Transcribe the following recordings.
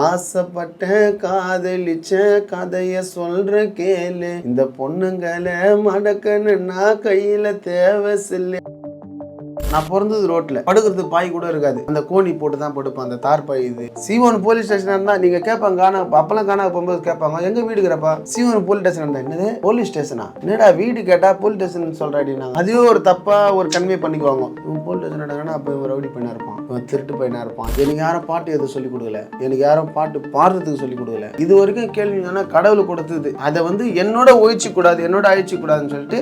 ஆசைப்பட்ட காதலிச்ச கதைய சொல்ற கேளு, இந்த பொண்ணுங்களை மடக்கணுன்னா கையில தேவை சில்லு. நான் பிறந்தது ரோட்ல, படுக்கிறதுக்கு பாய் கூட இருக்காது, அந்த கோணி போட்டு தான் படுப்பேன், அந்த தார்பாய். இது சீவன் போலீஸ் ஸ்டேஷன் இருந்தா நீங்க கேட்பாங்க, காணா அப்பெல்லாம் காணா போகும்போது கேட்பாங்க எங்க வீடுங்கிறப்பா, சீவன் போலீஸ் ஸ்டேஷன் இருந்தா என்னது போலீஸ் ஸ்டேஷனா, என்னடா வீடு கேட்டா போலீஸ் ஸ்டேஷன் சொல்றாடினா அதுவே ஒரு தப்பா ஒரு கன்வே பண்ணிக்குவாங்க. இவன் போலீஸ் ஸ்டேஷன் நடங்கன்னா அப்போ இவன் ரவுடி பையனா இருப்பான், இவன் திருட்டு பையனா இருப்பான். எனக்கு யாரும் பாட்டு எதுவும் சொல்லிக் கொடுக்கல, எனக்கு யாரும் பாட்டு பாடுறதுக்கு சொல்லிக் கொடுக்கல. இது வரைக்கும் கேள்வி என்னன்னா கடவுள் கொடுத்தது, அதை வந்து என்னோட ஒழிச்சு கூடாது, என்னோட அழிச்சு கூடாதுன்னு சொல்லிட்டு.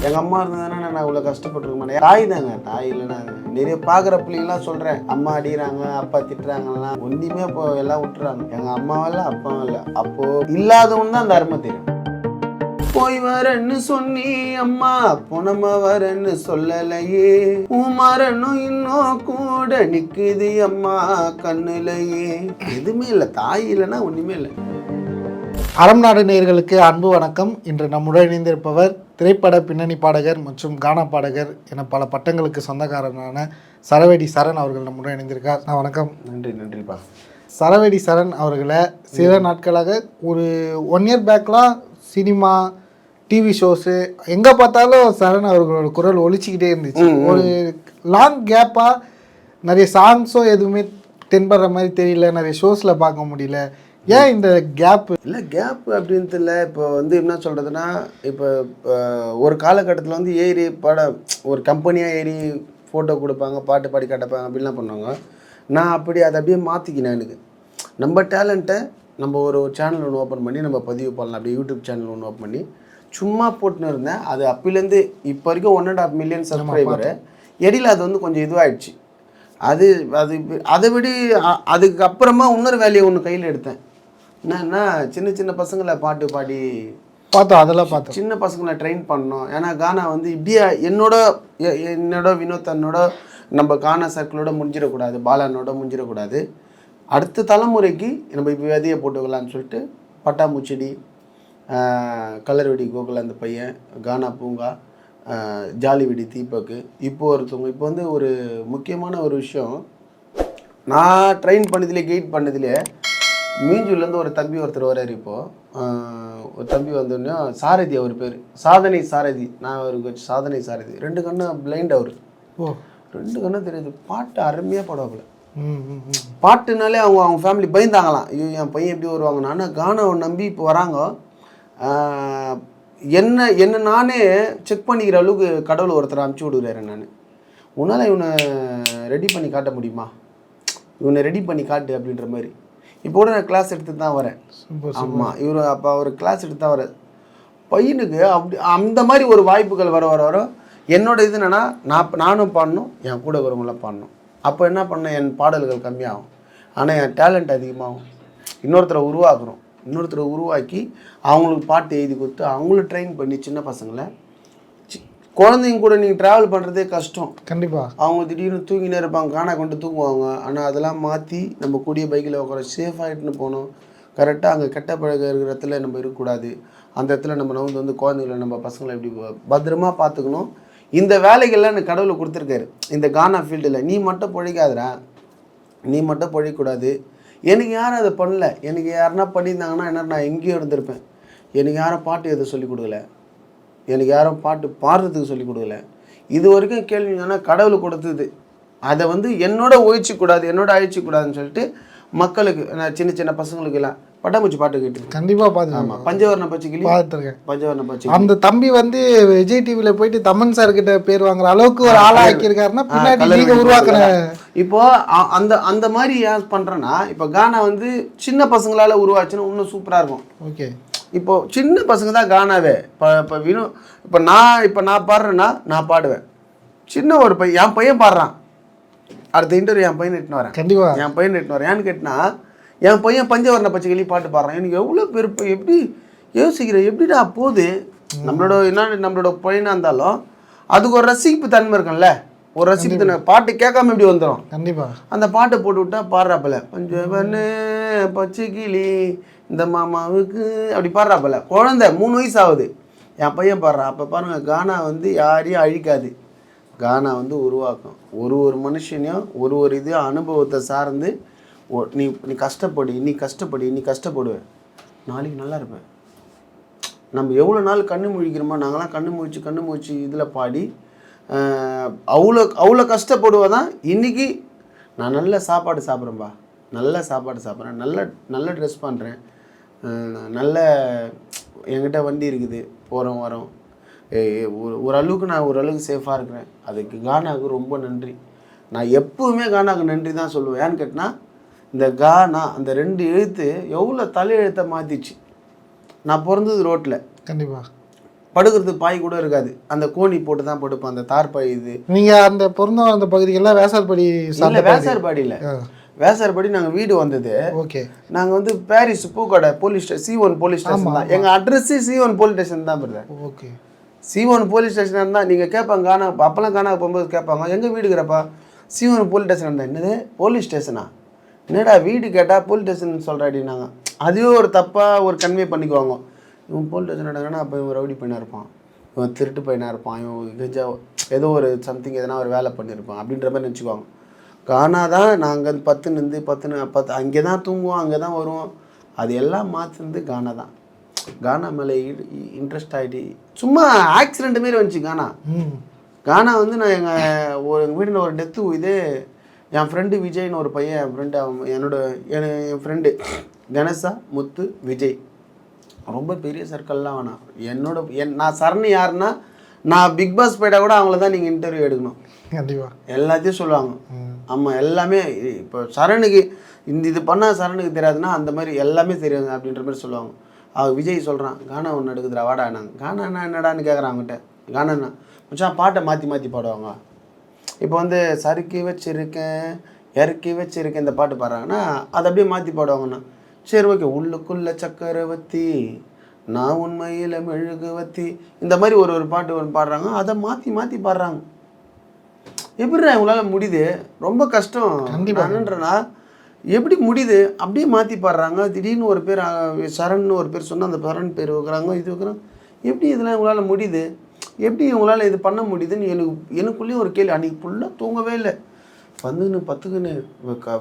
எங்கள் அம்மா இருந்ததுன்னா நான் அவ்வளோ கஷ்டப்பட்டுருக்க மாட்டேன். தாய் தாங்க, தாய் இல்லைன்னா நிறைய பார்க்குற பிள்ளைங்களாம் சொல்கிறேன், அம்மா அடிக்கிறாங்க அப்பா திட்டுறாங்கன்னா ஒன்றுமே இப்போ எல்லாம் விட்டுறாங்க. எங்கள் அம்மாவும் இல்லை அப்பாவும் இல்லை, அப்போது இல்லாதவன் தான் அந்த அருமை தெரியும். போய் வரன்னு சொன்னி அம்மா பொணம வரன்னு சொல்லலையே, உமரனும் இன்னும் கூட நிற்குது அம்மா கண்ணுலையே. எதுவுமே இல்லை, தாய் இல்லைன்னா ஒன்றுமே இல்லை. அறம் நாடு நேயர்களுக்கு அன்பு வணக்கம். இன்று நம்முடன் இணைந்திருப்பவர் திரைப்பட பின்னணி பாடகர் மற்றும் கானா பாடகர் என பல பட்டங்களுக்கு சொந்தக்காரனான சரவெடி சரண் அவர்கள் நம்முடன் இணைந்திருக்கார். நான் வணக்கம். நன்றிப்பா. சரவெடி சரண் அவர்களை சில நாட்களாக ஒரு 1 இயர் பேக்லாம் சினிமா டிவி ஷோஸு எங்கே பார்த்தாலும் சரண் அவர்களோட குரல் ஒலிச்சிக்கிட்டே இருந்துச்சு. ஒரு லாங் கேப்பாக நிறைய சாங்ஸோ எதுவுமே தென்படுற மாதிரி தெரியல, நிறைய ஷோஸில் பார்க்க முடியல. ஏன் இந்த கேப்பு? இல்லை கேப்பு அப்படின்ட்டு இல்லை. இப்போ வந்து என்ன சொல்கிறதுனா, இப்போ ஒரு காலகட்டத்தில் வந்து ஏறி ஒரு கம்பெனியாக ஏறி ஃபோட்டோ கொடுப்பாங்க, பாட்டு பாடி காட்டப்பாங்க, அப்படின்லாம் பண்ணுவாங்க. நான் அதை அப்படியே மாற்றிக்கினேன். எனக்கு நம்ம டேலண்ட்டை நம்ம ஒரு சேனல் ஒன்று ஓப்பன் பண்ணி நம்ம பதிவு பண்ணலாம், அப்படியே யூடியூப் சேனல் ஒன்று ஓப்பன் பண்ணி சும்மா போட்டுன்னு இருந்தேன். அது அப்போலேருந்து இப்போ வரைக்கும் 1.5 மில்லியன் சப்ஸ்கிரைபரு. இடையில அது வந்து கொஞ்சம் இதுவாகிடுச்சு. அதை விட அதுக்கப்புறமா இன்னொரு வேலையை ஒன்று கையில் எடுத்தேன். என்னன்னா, சின்ன பசங்களை பாட்டு பாடி பார்த்தோம், அதெல்லாம் பார்த்தோம். சின்ன பசங்களை ட்ரெயின் பண்ணோம். ஏன்னா கானா வந்து இப்படியே என்னோட வினோத்தனோட நம்ம கானா சர்க்கிளோட முடிஞ்சிடக்கூடாது, பாலானோட முடிஞ்சிடக்கூடாது. அடுத்த தலைமுறைக்கு நம்ம இப்போ விதையை போட்டுக்கலான்னு சொல்லிட்டு பட்டாம்பூச்செடி, கலர்வெடி கோகுல் அந்த பையன், கானா பூங்கா, ஜாலிவெடி தீபக்கு, இப்போ வந்து ஒரு முக்கியமான ஒரு விஷயம் நான் ட்ரெயின் பண்ணதிலே கைட் பண்ணதிலே, மீஞ்சூர்லேருந்து ஒரு தம்பி ஒருத்தர் வர்றார். இப்போது ஒரு தம்பி வந்தோடனே சாரதி, அவர் பேர் சாதனை சாரதி. நான் அவருக்கு வச்சு சாதனை சாரதி. 2 கண்ணும் பிளைண்ட் அவர். 2 கண்ணும் தெரியுது. பாட்டு அருமையாக பாடுவாப்புல. பாட்டுனாலே அவங்க ஃபேமிலி பயந்தாங்களாம், ஐயோ என் பையன் எப்படி வருவாங்க. ஆனால் கானாவை நம்பி இப்போ வராங்க. என்ன நானே செக் பண்ணிக்கிற அளவுக்கு கடவுள் ஒருத்தர் அனுப்பிச்சி விடுறாரு. நான் உன்னால் இவனை ரெடி பண்ணி காட்ட முடியுமா, இவனை ரெடி பண்ணி காட்டு அப்படின்ற மாதிரி. இப்போ கூட நான் கிளாஸ் எடுத்து தான் வரேன். ஆமாம், அப்போ அவர் கிளாஸ் எடுத்து தான் வர பையனுக்கு அப்படி அந்த மாதிரி ஒரு வாய்ப்புகள் வர என்னோட இது என்னென்னா, நானும் பாடணும், என் கூட வரவங்களாம் பாடணும். அப்போ என்ன பண்ணேன், என் பாடல்கள் கம்மியாகும், ஆனால் என் டேலண்ட் அதிகமாகும். இன்னொருத்தரை உருவாக்கி அவங்களுக்கு பாட்டு எழுதி கொடுத்து அவங்களும் ட்ரெயின் பண்ணி சின்ன பசங்களை, குழந்தைங்க கூட நீங்கள் ட்ராவல் பண்ணுறதே கஷ்டம். கண்டிப்பாக அவங்க திடீர்னு தூங்கினே இருப்பாங்க, காணா கொண்டு தூங்குவாங்க. ஆனால் அதெல்லாம் மாற்றி நம்ம கூடிய பைக்கில் உட்கார சேஃபாகிட்டுன்னு போகணும். கரெக்டாக அங்கே கெட்ட பழக இருக்கிற இடத்துல நம்ம இருக்கக்கூடாது. அந்த இடத்துல நம்ம வந்து குழந்தைங்களை நம்ம பசங்களை எப்படி பத்திரமா பார்த்துக்கணும். இந்த வேலைகள்லாம் எனக்கு கடவுளை கொடுத்துருக்காரு இந்த கானா ஃபீல்டில். நீ மட்டும் பொழைக்காதரா, நீ மட்டும் பொழைக்கூடாது. எனக்கு யாரும் அதை பண்ணல. எனக்கு யாருன்னா பண்ணியிருந்தாங்கன்னா என்ன, நான் எங்கேயும் இருந்திருப்பேன். எனக்கு யாரும் பாட்டு எதுவும் சொல்லிக் கொடுக்கல, எனக்கு யாரும் பாட்டு பாடுறதுக்கு சொல்லிக் கொடுக்கல. இது வரைக்கும் கேள்வி என்னன்னா கடவுள் கொடுத்தது, அதை வந்து என்னோட ஒழிச்சிக்கூடாது, என்னோட அழிச்சிக்கூடாதுன்னு சொல்லிட்டு மக்களுக்கு, நான் சின்ன பசங்களுக்கு எல்லாம் பட்டாம்பூச்சி பாட்டு கேட்டு கண்டிப்பாக பார்த்து. ஆமாம், பஞ்சவர்ண பச்சைக்கிளி பார்த்துருக்கேன். பஞ்சவர்ண பச்சை அந்த தம்பி வந்து விஜய் டிவியில் போயிட்டு தமன் சார் கிட்ட பேர் வாங்குற அளவுக்கு ஒரு ஆளாக்கியிருக்காருன்னா பின்னாடி நீங்கள் உருவாக்குற. இப்போ அந்த மாதிரி ஏன் பண்ணுறேன்னா, இப்போ கானா வந்து சின்ன பசங்களால் உருவாச்சுன்னா இன்னும் சூப்பராக இருக்கும். ஓகே, இப்போது சின்ன பசங்க தான் கானாவே. இப்போ நான் பாடுறேன்னா நான் பாடுவேன். சின்ன ஒரு என் பையன் பாடுறான், அடுத்த இன்டர்வியூ என் பையன் எட்டுன்னு வரேன். கண்டிப்பாக என் பையன் எட்டுன்னு வரேன். ஏன்னு கேட்டினா, என் பையன் பஞ்சவர்ண பச்சைக்கிளி பாட்டு பாடுறான். எனக்கு எவ்வளோ பெருப்பு, எப்படி யோசிக்கிறேன், எப்படிடா போகுது. நம்மளோட பையனாக இருந்தாலும் அதுக்கு ஒரு ரசிப்பு தன்மை இருக்கும்ல, ஒரு ரசிப்பு தன்மை. பாட்டு கேட்காம எப்படி வந்துடும். கண்டிப்பாக அந்த பாட்டை போட்டு விட்டா பாடுறாப்பல, பஞ்சவர்ண பச்சைக்கிளி இந்த மாமாவுக்கு அப்படி பாடுறாப்பல. குழந்தை 3 வயசு ஆகுது, என் பையன் பாடுறான். அப்போ பாருங்கள், கானா வந்து யாரையும் அழிக்காது, கானா வந்து உருவாக்கும். ஒரு மனுஷனையும் ஒரு இது அனுபவத்தை சார்ந்து நீ கஷ்டப்படுவ, நாளைக்கு நல்லா இருப்பேன். நம்ம எவ்வளோ நாள் கண்ணு முழிக்கிறோமோ, நாங்களாம் கண்ணு முழிச்சு இதில் பாடி அவ்வளோ கஷ்டப்படுவதான் இன்றைக்கி நான் நல்ல சாப்பாடு சாப்பிட்றேன்பா, நல்ல சாப்பாடு சாப்பிட்றேன், நல்ல ட்ரெஸ் பண்ணுறேன், நல்ல என்கிட்ட வண்டி இருக்குது, போகிறோம் வரோம், ஓரளவுக்கு நான் ஓரளவுக்கு சேஃபாக இருக்கிறேன். அதுக்கு கானாவுக்கு ரொம்ப நன்றி. நான் எப்போவுமே கானாவுக்கு நன்றி தான் சொல்லுவேன். ஏன்னு கேட்டால் இந்த கானா அந்த 2 எழுத்து எவ்வளோ தலையெழுத்தை மாற்றிச்சு. நான் பிறந்தது ரோட்டில், கண்டிப்பாக படுக்கிறதுக்கு பாய் கூட இருக்காது, அந்த கோணி போட்டு தான் படுப்பேன், அந்த தார்பாய். இது நீங்கள் அந்த பிறந்த அந்த பகுதிக்கெல்லாம் வேசார்பாடி இல்லை, வேசார்பாடியில் வேசார்பாடி நாங்கள் வீடு வந்தது. ஓகே, நாங்கள் வந்து பாரிஸ் பூக்கடை போலீஸ் C1 போலீஸ் ஸ்டேஷன் தான் எங்கள் அட்ரஸு. C1 போலீஸ் ஸ்டேஷன் தான் வருது. ஓகே, C1 போலீஸ் ஸ்டேஷன் இருந்தால் நீங்கள் கேட்பாங்க, கானா அப்போல்லாம் கானா போகும்போது கேட்பாங்க, எங்கள் வீடுக்கிறப்பா C1 போலீஸ் ஸ்டேஷன் இருந்தால் என்னது போலீஸ் ஸ்டேஷனா, என்னடா வீடு கேட்டால் போலீஸ் ஸ்டேஷன் சொல்கிறாடினாங்க. அதுவே ஒரு தப்பாக ஒரு கன்வே பண்ணிக்குவாங்க. இவன் போலீஸ் ஸ்டேஷன் நடங்கன்னா அப்போ இவன் ரவுடி பையனாக இருப்பான், இவன் திருட்டு பையனாக இருப்பான், இவன் கெஞ்சா ஏதோ ஒரு சம்திங் எதனா ஒரு வேலை பண்ணியிருப்பான் அப்படின்ற மாதிரி நினச்சிக்குவாங்க. கானா தான் நாங்கள் 10 அங்கே தான் தூங்குவோம், அங்கே தான் வருவோம். அது எல்லாம் மாற்றினது கானா தான். கானா மேலே இன்ட்ரெஸ்ட் ஆகிட்டு சும்மா ஆக்சிடென்ட் மாரி வந்துச்சு கானா. கானா வந்து நான் எங்கள் வீட்டில் ஒரு டெத்து இதே என் ஃப்ரெண்டு விஜய்னு ஒரு பையன், என் ஃப்ரெண்டு என் ஃப்ரெண்டு கணேசா முத்து விஜய், ரொம்ப பெரிய சர்க்கிள்லாம் வேணாம். நான் சரண் யாருன்னா, நான் பிக் பாஸ் போயிட்டால் கூட அவங்கள தான் நீங்கள் இன்டர்வியூ எடுக்கணும். கண்டிப்பாக எல்லாத்தையும் சொல்லுவாங்க. ஆமாம், எல்லாமே இப்போ சரணுக்கு இது பண்ணால் சரணுக்கு தெரியாதுன்னா அந்த மாதிரி எல்லாமே தெரியாதுங்க அப்படின்ற மாதிரி சொல்லுவாங்க. விஜய் சொல்கிறான், கானா ஒன்று எடுக்குதுடா வாடா. நாங்கள் கானா என்னடான்னு கேட்குறான் அவங்ககிட்ட. கானா மச்சான் பாட்டை மாற்றி பாடுவாங்க. இப்போ வந்து சறுக்கி வச்சிருக்கேன் இறக்கி வச்சிருக்கேன் இந்த பாட்டு பாடுறாங்கன்னா அதை அப்படியே மாற்றி பாடுவாங்கண்ணா. சரி ஓகே, உள்ளுக்குள்ள சக்கரவர்த்தி நான் உண்மையில் மெழுகுவத்தி, இந்த மாதிரி ஒரு பாட்டு ஒன்று பாடுறாங்க, அதை மாற்றி பாடுறாங்க. எப்படி இவங்களால முடியுது? ரொம்ப கஷ்டம். என்னன்றனா எப்படி முடியுது? அப்படியே மாற்றி பாடுறாங்க. திடீர்னு ஒரு பேர் சரண்னு ஒரு பேர் சொன்னால் அந்த சரண் பேர் வைக்கிறாங்க, இது வைக்கிறாங்க. எப்படி இதெல்லாம் இவங்களால் முடியுது? எப்படி இவங்களால் இது பண்ண முடியுதுன்னு எனக்குள்ளேயும் ஒரு கேள்வி. அன்றைக்கி ஃபுல்லாக தூங்கவே இல்லை. வந்துன்னு பத்துக்குன்னு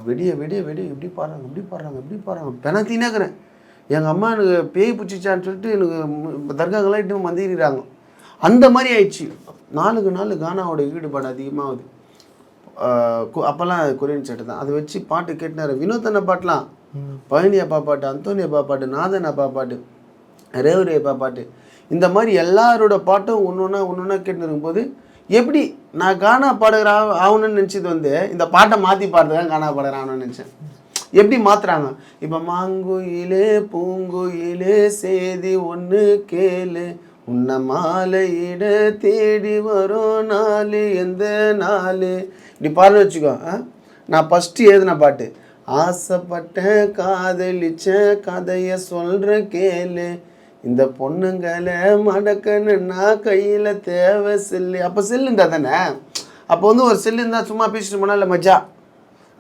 வெடிய எப்படி பாடுறாங்க பெணத்தினேக்கிறேன். எங்கள் அம்மா எனக்கு பேய் பிடிச்சிச்சான்னு சொல்லிட்டு எனக்கு தர்காங்கெல்லாம் இட்டு மந்திரிக்கிறாங்க. அந்த மாதிரி ஆயிடுச்சு. நாளுக்கு கானாவோட ஈடுபாடு அதிகமாகுது. அப்போல்லாம் கொரியன் செட்டு தான், அதை வச்சு பாட்டு கேட்டுனாரு. வினோதன பாட்டெலாம், பழனி அப்பா பாட்டு, அந்தோனி அப்பா பாட்டு, நாதன் அப்பா பாட்டு, ரேவரி அப்பா பாட்டு, இந்த மாதிரி எல்லாரோட பாட்டும் ஒன்று கேட்டுன்னு இருக்கும்போது எப்படி நான் கானா பாடுகிற ஆகணும்னு நினச்சது வந்து இந்த பாட்டை மாற்றி பாடுறதுதான் கானா பாடுகிற ஆகணும்னு நினச்சேன். எப்படி மாற்றுறாங்க? இப்போ மாங்குயிலே பூங்குயிலே சேதி ஒன்று கேளு, உன்னை மாலையிட தேடி வரும் நாள் எந்த நாள், இப்படி பாருன்னு வச்சுக்கோ. நான் ஃபஸ்ட்டு எழுதின பாட்டு, ஆசைப்பட்டேன் காதலிச்சேன் கதையை சொல்கிற கேளு, இந்த பொண்ணுங்களை மடக்கணுன்னா கையில் தேவை செல்லு. அப்போ செல்லுண்டா தானே. அப்போ வந்து ஒரு செல்லு இருந்தால் சும்மா பேசிட்டு போனால் இல்லை மஜா.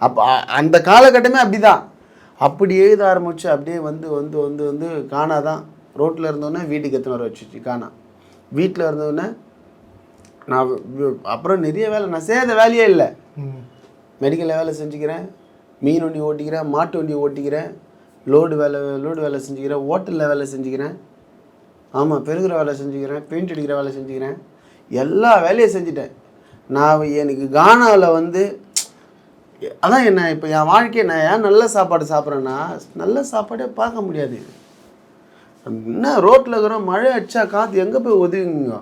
அப்போ அந்த காலகட்டமே அப்படி தான். அப்படி எழுத ஆரம்பிச்சு அப்படியே வந்து கானா தான். ரோட்டில் இருந்தோடனே வீட்டுக்கு எத்தனை வர வச்சுச்சு கானா. வீட்டில் இருந்தோடனே நான் அப்புறம் நிறைய வேலை, நான் செய்யாத வேலையே இல்லை. மெடிக்கலில் வேலை செஞ்சுக்கிறேன், மீன் வண்டி ஓட்டிக்கிறேன், மாட்டு வண்டி ஓட்டிக்கிறேன், லோடு வேலை செஞ்சுக்கிறேன், ஹோட்டலில் வேலை செஞ்சுக்கிறேன், ஆமாம் பெருகிற வேலை செஞ்சுக்கிறேன், பெயிண்ட் அடிக்கிற வேலை செஞ்சுக்கிறேன், எல்லா வேலையும் செஞ்சுட்டேன். நான் எனக்கு கானாவில் வந்து அதான் என்ன இப்போ என் வாழ்க்கையை நான் ஏன் நல்ல சாப்பாடு சாப்பிட்றேன்னா, நல்ல சாப்பாடே பார்க்க முடியாது. என்ன ரோட்டில் இருக்கிறோம், மழை அடிச்சா காற்று எங்கே போய் ஒதுங்குங்க.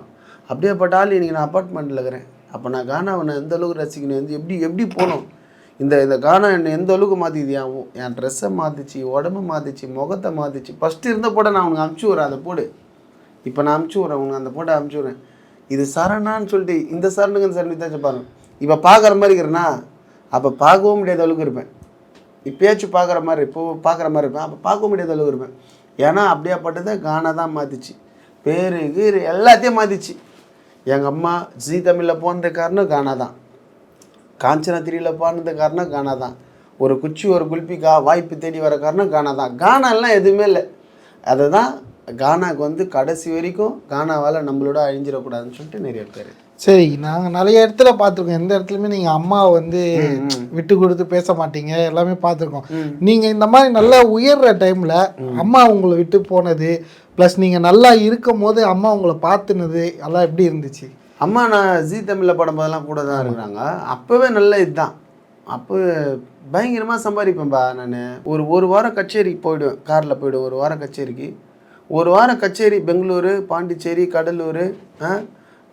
அப்படியே பட்டாலும் இன்றைக்கி நான் அப்பார்ட்மெண்ட்டில் இருக்கிறேன். அப்போ நான் கானாவை நான் எந்த அளவுக்கு ரசிக்கணும், வந்து எப்படி போகணும். இந்த கானா என்னை எந்த அளவுக்கு மாற்றிது, என் ட்ரெஸ்ஸை மாற்றிச்சு, உடம்பு மாற்றிச்சு, முகத்தை மாற்றிச்சு. ஃபஸ்ட்டு இருந்த போட நான் உனக்கு அமுச்சு விட்றேன், அதை போடு. இப்போ நான் அமுச்சு விட்றேன் உனக்கு, அந்த போட்டை அமுச்சு விட்றேன். இது சரணான்னு சொல்லிட்டு இந்த சரணுக்கு இந்த சரணி தான் பாருங்க. இப்போ பார்க்குற மாதிரி இருக்கிறேன்னா அப்போ பார்க்கவும் முடியாத அளவுக்கு இருப்பேன். இப்போயாச்சும் பார்க்குற மாதிரி இருப்பேன். அப்போ பார்க்க முடியாத அளவுக்கு இருப்பேன். ஏன்னா அப்படியாப்பட்டதை கானா தான் மாற்றிச்சு. பேர் கீர் எல்லாத்தையும் மாற்றிச்சு. எங்கள் அம்மா ஜீ தமிழில் போனது காரணம் கானா தான். காஞ்சனா 3ல் பாடினது காரணம் கானா தான். ஒரு குச்சி ஒரு குல்பிக்கா வாய்ப்பு தேடி வர காரணம் கானா தான். கானாலாம் எதுவுமே இல்லை. அதை தான் கானாவுக்கு வந்து கடைசி வரைக்கும் கானாவால் நம்மளோட அழிஞ்சிடக்கூடாதுன்னு சொல்லிட்டு நிறைய பேர். சரி, நாங்கள் நிறைய இடத்துல பார்த்துருக்கோம். எந்த இடத்துலையுமே நீங்கள் அம்மாவை வந்து விட்டு கொடுத்து பேச மாட்டீங்க, எல்லாமே பார்த்துருக்கோம். நீங்கள் இந்த மாதிரி நல்லா உயர்ற டைமில் அம்மா உங்களை விட்டு போனது, ப்ளஸ் நீங்கள் நல்லா இருக்கும் போது அம்மா உங்களை பார்த்துனது எல்லாம் எப்படி இருந்துச்சு? அம்மா நான் ஜீ தமிழில் படும்போதெல்லாம் கூட தான் இருக்கிறாங்க. அப்போவே நல்ல இதுதான். அப்போ பயங்கரமாக சம்பாதிப்பேன்பா நான். ஒரு வாரம் கச்சேரிக்கு போயிடுவேன், காரில் போய்டுவேன். ஒரு வாரம் கச்சேரிக்கு, ஒரு வாரம் கச்சேரி பெங்களூரு, பாண்டிச்சேரி, கடலூர்,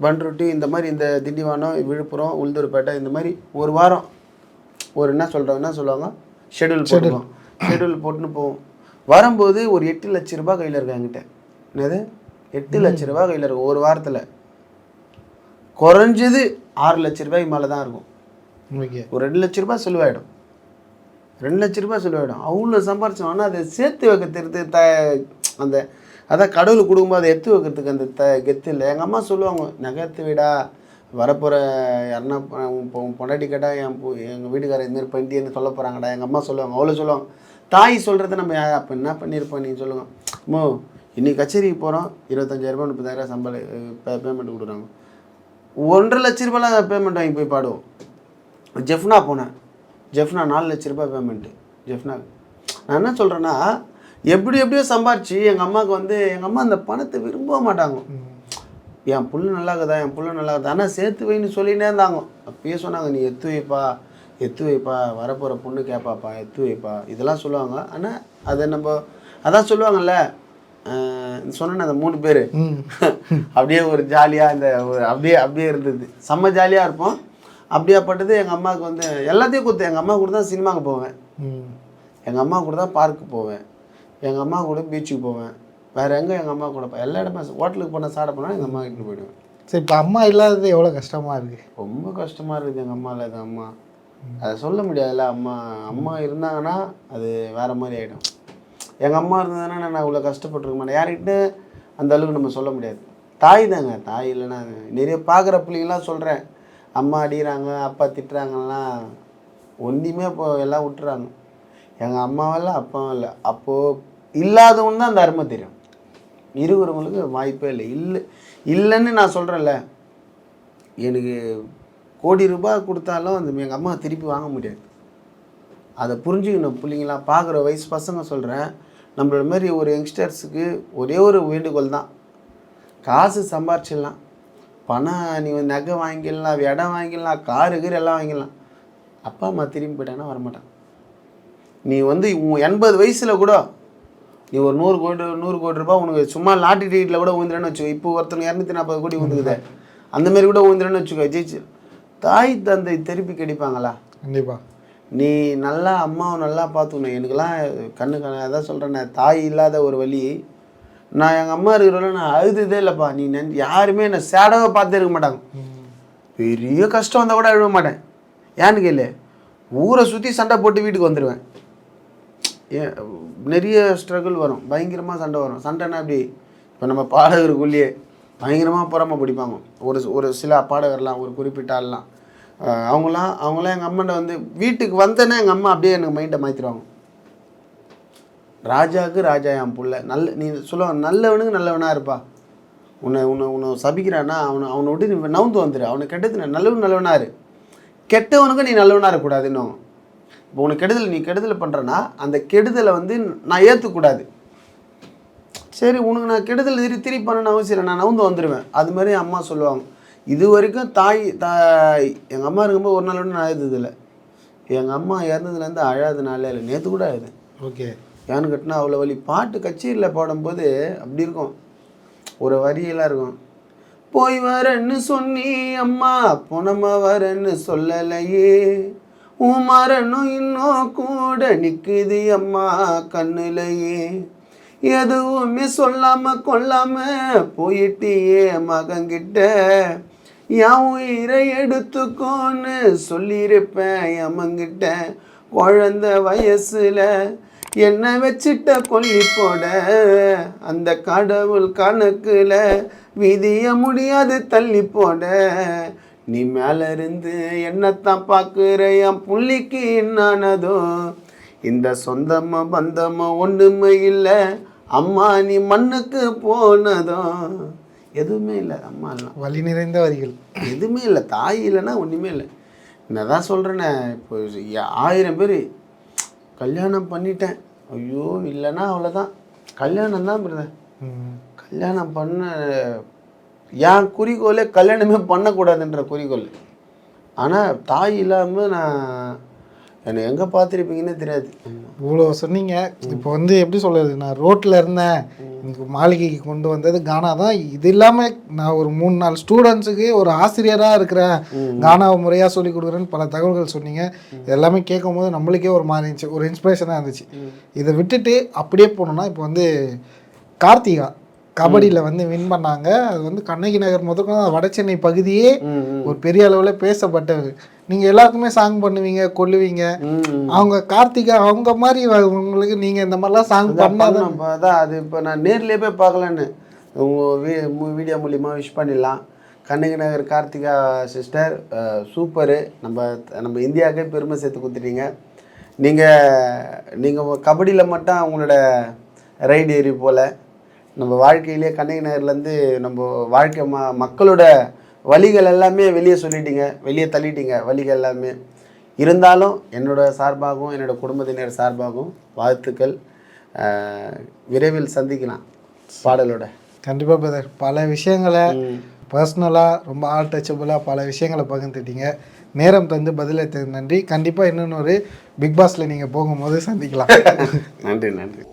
பண்ருட்டி, இந்த மாதிரி இந்த திண்டிவனம், விழுப்புரம், உளுந்தூர்பேட்டை, இந்த மாதிரி ஒரு வாரம் ஒரு என்ன சொல்லுவாங்க ஷெடியூல் போட்டுருவோம். ஷெடியூல் போட்டுன்னு போவோம். வரும்போது ஒரு 8 லட்ச ரூபா கையில் இருக்கு என்கிட்ட. என்னது 8 லட்ச ரூபா கையில் இருக்கும். ஒரு வாரத்தில் குறைஞ்சது 6 லட்ச ரூபாய்க்கு மேலே தான் இருக்கும். ஒரு 2 லட்ச ரூபாய் செலவாயிடும். 2 லட்ச ரூபாய் செலவாயிடும். அவ்வளோ சம்பாரிச்சோம். ஆனால் அதை சேர்த்து வைக்கிறதுக்கு அந்த அதான் கடவுள் கொடுக்கும்போது அதை எடுத்து வைக்கிறதுக்கு அந்த கெத்து இல்லை. எங்கள் அம்மா சொல்லுவாங்க, நகர்த்து விடா, வரப்போகிற யாருன்னா பொண்டாட்டி கேட்டால் எங்கள் வீட்டுக்காரர் இதுமாரி பண்ணிட்டேன்னு சொல்ல போகிறாங்கடா. எங்கள் அம்மா சொல்லுவாங்க, அவ்வளோ சொல்லுவாங்க. தாய் சொல்கிறத நம்ம அப்போ என்ன பண்ணியிருப்போம் நீங்கள் சொல்லுங்கள். அம்மோ இன்றைக்கி கச்சேரிக்கு போகிறோம், 25,000 30,000 சம்பளம் பேமெண்ட் கொடுக்குறாங்க. 1.5 லட்ச ரூபாய்லாம் பேமெண்ட் வாங்கி போய் பாடுவோம். ஜெஃப்னா போனேன். ஜெஃப்னா 4 லட்ச ரூபாய் பேமெண்ட்டு ஜெஃப்னாக்கு. நான் என்ன சொல்கிறேன்னா, எப்படியோ சம்பாரிச்சு எங்கள் அம்மாவுக்கு வந்து எங்கள் அம்மா அந்த பணத்தை விரும்ப மாட்டாங்க. என் புள்ள நல்லா இருக்குதா, ஆனால் சேர்த்து வைன்னு சொல்லினே இருந்தாங்க. அப்பயே சொன்னாங்க, நீ எத்து வைப்பா, வரப்போகிற பொண்ணு கேட்பாப்பா, எத்து வைப்பா, இதெல்லாம் சொல்லுவாங்க. ஆனால் அதை நம்ம அதான் சொல்லுவாங்கல்ல, சொன்னேன் அந்த 3 பேர் அப்படியே ஒரு ஜாலியாக இந்த ஒரு அப்படியே இருந்தது. செம்ம ஜாலியாக இருப்போம். அப்படியாப்பட்டது எங்கள் அம்மாவுக்கு வந்து எல்லாத்தையும் கொடுத்து, எங்கள் அம்மா கூட தான் சினிமாவுக்கு போவேன், எங்கள் அம்மா கூட தான் பார்க்கு போவேன், எங்கள் அம்மா கூட பீச்சுக்கு போவேன். வேறு எங்கே எங்கள் அம்மா கூட எல்லா இடமா ஹோட்டலுக்கு போனால் சாப்பிட போனால் எங்கள் அம்மா கிட்ட போயிடுவேன். சரி, இப்போ அம்மா இல்லாதது எவ்வளோ கஷ்டமாக இருக்குது? ரொம்ப கஷ்டமாக இருக்குது எங்கள் அம்மா இல்லாத. அம்மா அதை சொல்ல முடியாதுல்ல. அம்மா இருந்தாங்கன்னா அது வேறு மாதிரி ஆகிடும். எங்கள் அம்மா இருந்ததுன்னா நான் இவ்வளோ கஷ்டப்பட்டுருக்க மாட்டேன். யார்கிட்ட அந்த அளவுக்கு நம்ம சொல்ல முடியாது. தாய் தாங்க, தாய் இல்லைன்னா நிறைய பார்க்குற பிள்ளைங்களாம் சொல்கிறேன், அம்மா அடிக்கிறாங்க, அப்பா திட்டுறாங்கலாம் ஒன்றுமே இப்போ எல்லாம் விட்டுறாங்க. எங்கள் அம்மாவெல்லாம் அப்பாவும் இல்லை. அப்போது இல்லாதவன்னு தான் அந்த அருமை தெரியும். இருக்கிறவங்களுக்கு வாய்ப்பே இல்லைன்னு நான் சொல்கிறேன்ல. எனக்கு கோடி ரூபாய் கொடுத்தாலும் அந்த எங்கள் அம்மா திருப்பி வாங்க முடியாது. அதை புரிஞ்சுக்கணும் பிள்ளைங்களாம். பார்க்குற வயசு பசங்க சொல்கிறேன், நம்மளோட மாதிரி ஒரு யங்ஸ்டர்ஸுக்கு ஒரே ஒரு வேண்டுகோள் தான், காசு சம்பாரிச்சிடலாம், பணம் நீ நகை வாங்கிடலாம், இடம் வாங்கிடலாம், காரு எல்லாம் வாங்கிடலாம். அப்பா அம்மா திரும்பி போயிட்டாங்கன்னா வரமாட்டான். நீ வந்து 80 வயசில் கூட நீ ஒரு 100 கோடி ரூபாய் உனக்கு சும்மா லாட்டரி டிக்கெட்டில் கூட ஊந்துறேன்னு வச்சுக்கோ. இப்போ ஒருத்தவங்க 240 கோடி ஊந்துக்குது, அந்தமாரி கூட ஊந்துறேன்னு வச்சுக்கோ. ஜெயிச்சு தாய் தந்தை திருப்பி கிடைப்பாங்களா? கண்டிப்பாக. நீ நல்லா அம்மாவை நல்லா பார்த்துக்கணும். எனக்குலாம் கண்ணு அதான் சொல்கிறேன், தாய் இல்லாத ஒரு வழி. நான் எங்கள் அம்மா இருக்கிறவங்கள நான் அழுதுதே இல்லைப்பா. நீ யாருமே என்னை சேடாக பார்த்து இருக்க மாட்டாங்க. பெரிய கஷ்டம் வந்தால் கூட அழுவ மாட்டேன். ஏன்னு கேளு, ஊரை சுற்றி சண்டை போட்டு வீட்டுக்கு வந்துடுவேன். நிறைய ஸ்ட்ரகிள் வரும், பயங்கரமாக சண்டை வரும். சண்டைன்னா அப்படி இப்போ நம்ம பாடகருக்குள்ளேயே பயங்கரமாக பொறாமை பிடிப்பாங்க. ஒரு சில பாடகர்லாம், ஒரு குறிப்பிட்ட ஆள்லாம், அவங்களாம் எங்கள் அம்மாண்ட வந்து வீட்டுக்கு வந்தேன்னா எங்கள் அம்மா அப்படியே எனக்கு மைண்டை மாற்றிடுவாங்க. ராஜாவுக்கு ராஜா என் புள்ள நீ சொல்லுவாங்க, நல்லவனுக்கு நல்லவனாக இருப்பா. உன்னை சபிக்கிறான்னா அவனை விட்டு நீ நவுந்து வந்துடு. அவனுக்கு கெட்டது நல்லவனாக இரு, கெட்டவனுக்கு நீ நல்லவனாக இருக்கக்கூடாதுன்னு. இப்போ உனக்கு கெடுதல், நீ கெடுதல் பண்ணுறேன்னா அந்த கெடுதலை வந்து நான் ஏற்றுக்கூடாது. சரி, உனக்கு நான் கெடுதல் திருப்பி பண்ணணும்னு அவசியம் இல்லை, நான் நவுந்து வந்துடுவேன். அது மாதிரி அம்மா சொல்லுவாங்க. இது வரைக்கும் எங்கள் அம்மா இருக்கும்போது ஒரு நாள் நான் அழுதுதில்லை. எங்கள் அம்மா இறந்ததுலேருந்து அழாதனால இல்லை, நேற்று கூட அழுது. ஓகே, ஏன்னு கட்டினா அவ்வளோ வலி. பாட்டு கச்சேரியில் பாடும்போது அப்படி இருக்கும், ஒரு வரியெல்லாம் இருக்கும். போய் வரேன்னு சொன்னி அம்மா, பொணமா வரேன்னு சொல்லலையே, உமரனும் இன்னும் கூட நிற்குது அம்மா கண்ணுலையே, எதுவுமே சொல்லாம கொள்ளாம போயிட்டியே மகங்கிட்ட, என் உயிரை எடுத்துக்கோன்னு சொல்லியிருப்பேன் அம்மங்கிட்ட, குழந்தை வயசுல என்ன வச்சிட்ட கொல்லி போட, அந்த கடவுள் கணக்குல விதிய முடியாது தள்ளி போட, நீ மேல இருந்து என்னத்தான் பார்க்குற என் புள்ளிக்கு என்னானதோ, இந்த சொந்தமோ பந்தமோ ஒன்றுமே இல்லை அம்மா, நீ மண்ணுக்கு போனதோ, எதுவுமே இல்லை அம்மா எல்லாம். வலி நிறைந்த வரிகள். எதுவுமே இல்லை, தாய் இல்லைன்னா ஒன்றுமே இல்லை. நான் தான் சொல்கிறேனே, இப்போ 1000 பேர் கல்யாணம் பண்ணிட்டேன், ஐயோ இல்லைன்னா அவ்வளோதான். கல்யாணம் தான் பிரதர். கல்யாணம் பண்ண என் குறிக்கோளே கல்யாணமே பண்ணக்கூடாதுன்ற குறிக்கோள். ஆனால் தாய் இல்லாமல் நான் என்னை எங்கே பார்த்துருப்பீங்கன்னே தெரியாது. இவ்வளோ சொன்னீங்க. இப்போ வந்து எப்படி சொல்கிறது, நான் ரோட்டில் இருந்தேன், எனக்கு மாளிகைக்கு கொண்டு வந்தது கானா தான். இது இல்லாமல் நான் ஒரு 3-4 ஸ்டூடெண்ட்ஸுக்கு ஒரு ஆசிரியராக இருக்கிறேன், கானாவை முறையாக சொல்லி கொடுக்குறேன்னு பல தகவல்கள் சொன்னீங்க. இது எல்லாமே கேட்கும் போது நம்மளுக்கே ஒரு மாதிரி இருந்துச்சு, ஒரு இன்ஸ்பிரேஷனாக இருந்துச்சு. இதை விட்டுட்டு அப்படியே போனோம்னா, இப்போ வந்து கார்த்திகா கபடியில் வந்து வின் பண்ணாங்க. அது வந்து கண்ணகி நகர் முதற்கொண்டு வட சென்னை பகுதியே ஒரு பெரிய அளவில் பேசப்பட்டது. நீங்கள் எல்லாருக்குமே சாங் பண்ணுவீங்க, கொல்லுவீங்க. அவங்க கார்த்திகா அவங்க மாதிரி உங்களுக்கு நீங்கள் இந்த மாதிரிலாம் சாங் பண்ணாதான் அதான் அது. இப்போ நான் நேர்லேயே போய் பார்க்கலான்னு உங்கள் வீடியோ மூலிமா விஷ் பண்ணிடலாம். Kannagi Nagar Karthika sister super. நம்ம இந்தியாவுக்கே பெருமை சேர்த்து கொடுத்துட்டீங்க. நீங்கள் கபடியில் மட்டும் அவங்களோட ரைடு ஏறி போல் நம்ம வாழ்க்கையிலே கண்ணகி நகர்லேருந்து நம்ம வாழ்க்கை மக்களோட வழிகள் எல்லாமே வெளியே சொல்லிட்டீங்க, வெளியே தள்ளிட்டீங்க வழிகள் எல்லாமே. இருந்தாலும் என்னோட சார்பாகவும் என்னோட குடும்பத்தினர் சார்பாகவும் வாழ்த்துக்கள். விரைவில் சந்திக்கலாம் பாடலோட. கண்டிப்பாக பிரதர். பல விஷயங்களை பர்சனலாக ரொம்ப ஆல் டச்சபுளாக பல விஷயங்களை பகிர்ந்துட்டீங்க. நேரம் தந்து பதிலளித்தது நன்றி. கண்டிப்பாக இன்னொன்று பிக் பாஸில் நீங்கள் போகும்போது சந்திக்கலாம். நன்றி.